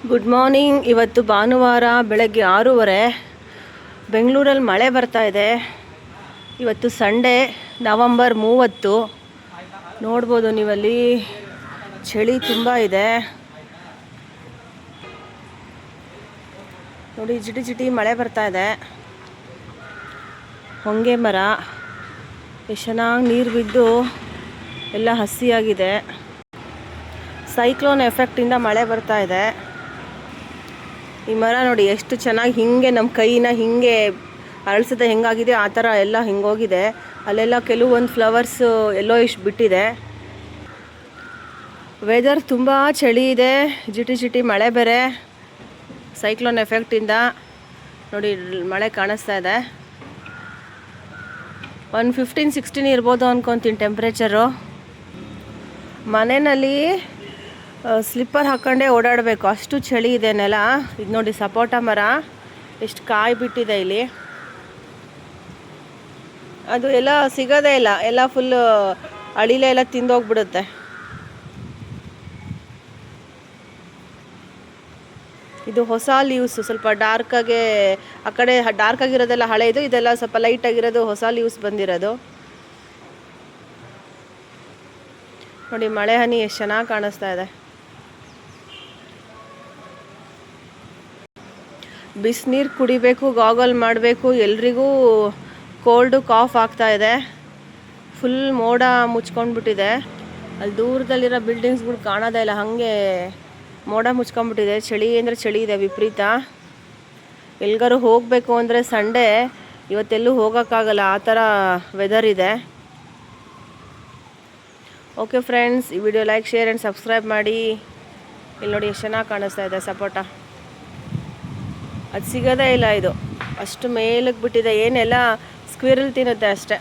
Good morning. ಇವತ್ತು ಭಾನುವಾರ ಬೆಳಗ್ಗೆ 6:30. ಬೆಂಗಳೂರಲ್ಲಿ ಮಳೆ ಬರ್ತಾ ಇದೆ. ಇವತ್ತು ಸಂಡೇ, ನವಂಬರ್ 30. ನೋಡ್ಬೋದು ನೀವಲ್ಲಿ ಚಳಿ ತುಂಬ ಇದೆ ನೋಡಿ. ಜಿಟಿ ಜಿಟಿ ಮಳೆ ಬರ್ತಾ ಇದೆ. ಹೊಂಗೆ ಮರ ಎಷ್ಟು ಚೆನ್ನಾಗಿ ನೀರು ಬಿದ್ದು ಎಲ್ಲ ಹಸಿಯಾಗಿದೆ. ಸೈಕ್ಲೋನ್ ಎಫೆಕ್ಟಿಂದ ಮಳೆ ಬರ್ತಾ ಇದೆ. ಈ ಮರ ನೋಡಿ ಎಷ್ಟು ಚೆನ್ನಾಗಿ ಹಿಂಗೆ ನಮ್ಮ ಕೈನ ಹಿಂಗೆ ಅರಳಿಸದೆ ಹೆಂಗಾಗಿದೆ ಆ ಥರ ಎಲ್ಲ ಹಿಂಗೋಗಿದೆ. ಅಲ್ಲೆಲ್ಲ ಕೆಲವೊಂದು ಫ್ಲವರ್ಸು ಎಲ್ಲೋ ಇಷ್ಟು ಬಿಟ್ಟಿದೆ. ವೆದರ್ ತುಂಬ ಚಳಿ ಇದೆ. ಜಿಟಿ ಜಿಟಿ ಮಳೆ ಬೇರೆ ಸೈಕ್ಲೋನ್ ಎಫೆಕ್ಟಿಂದ. ನೋಡಿ ಮಳೆ ಕಾಣಿಸ್ತಾ ಇದೆ. 15-16 ಇರ್ಬೋದು ಅಂದ್ಕೊತೀನಿ ಟೆಂಪ್ರೇಚರು. ಮನೆಯಲ್ಲಿ ಸ್ಲಿಪ್ಪರ್ ಹಾಕ್ಕೊಂಡೇ ಓಡಾಡಬೇಕು, ಅಷ್ಟು ಚಳಿ ಇದೆ ನೆಲ. ಇದು ನೋಡಿ ಸಪೋಟ ಮರ ಎಷ್ಟು ಕಾಯಿ ಬಿಟ್ಟಿದೆ ಇಲ್ಲಿ. ಅದು ಎಲ್ಲ ಸಿಗೋದೇ ಇಲ್ಲ, ಎಲ್ಲ ಫುಲ್ಲು ಅಳಿಲೆ ಎಲ್ಲ ತಿಂದೋಗ್ಬಿಡುತ್ತೆ. ಇದು ಹೊಸ ಲೀವ್ಸು, ಸ್ವಲ್ಪ ಡಾರ್ಕಾಗೆ, ಆ ಕಡೆ ಡಾರ್ಕಾಗಿರೋದೆಲ್ಲ ಹಳೆಯದು, ಇದೆಲ್ಲ ಸ್ವಲ್ಪ ಲೈಟಾಗಿರೋದು ಹೊಸ ಲೀವ್ಸ್ ಬಂದಿರೋದು. ನೋಡಿ ಮಳೆ ಹನಿ ಎಷ್ಟು ಚೆನ್ನಾಗಿ ಕಾಣಿಸ್ತಾ ಇದೆ. ಬಿಸಿನೀರು ಕುಡಿಬೇಕು, ಗಾಗಲ್ ಮಾಡಬೇಕು. ಎಲ್ರಿಗೂ ಕೋಲ್ಡು ಕಾಫ್ ಆಗ್ತಾ ಇದೆ. ಫುಲ್ ಮೋಡ ಮುಚ್ಕೊಂಡ್ಬಿಟ್ಟಿದೆ. ಅಲ್ಲಿ ದೂರದಲ್ಲಿರೋ ಬಿಲ್ಡಿಂಗ್ಸ್ಗಳು ಕಾಣೋದೇ ಇಲ್ಲ, ಹಾಗೆ ಮೋಡ ಮುಚ್ಕೊಂಡ್ಬಿಟ್ಟಿದೆ. ಚಳಿ ಅಂದರೆ ಚಳಿ ಇದೆ ವಿಪರೀತ. ಎಲ್ಗಾರು ಹೋಗಬೇಕು ಅಂದರೆ ಸಂಡೇ, ಇವತ್ತೆಲ್ಲೂ ಹೋಗೋಕ್ಕಾಗಲ್ಲ, ಆ ಥರ ವೆದರ್ ಇದೆ. ಓಕೆ ಫ್ರೆಂಡ್ಸ್, ಈ video like, share and subscribe ಮಾಡಿ. ಇಲ್ಲಿ ನೋಡಿ ಎಷ್ಟು ಚೆನ್ನಾಗಿ ಕಾಣಿಸ್ತಾ ಇದೆ ಸಪೋಟ. ಅದು ಸಿಗೋದೇ ಇಲ್ಲ, ಇದು ಅಷ್ಟು ಮೇಲಕ್ಕೆ ಬಿಟ್ಟಿದೆ. ಏನೆಲ್ಲ ಸ್ಕ್ವಿರಲ್ ತಿನ್ನುತ್ತೆ ಅಷ್ಟೇ.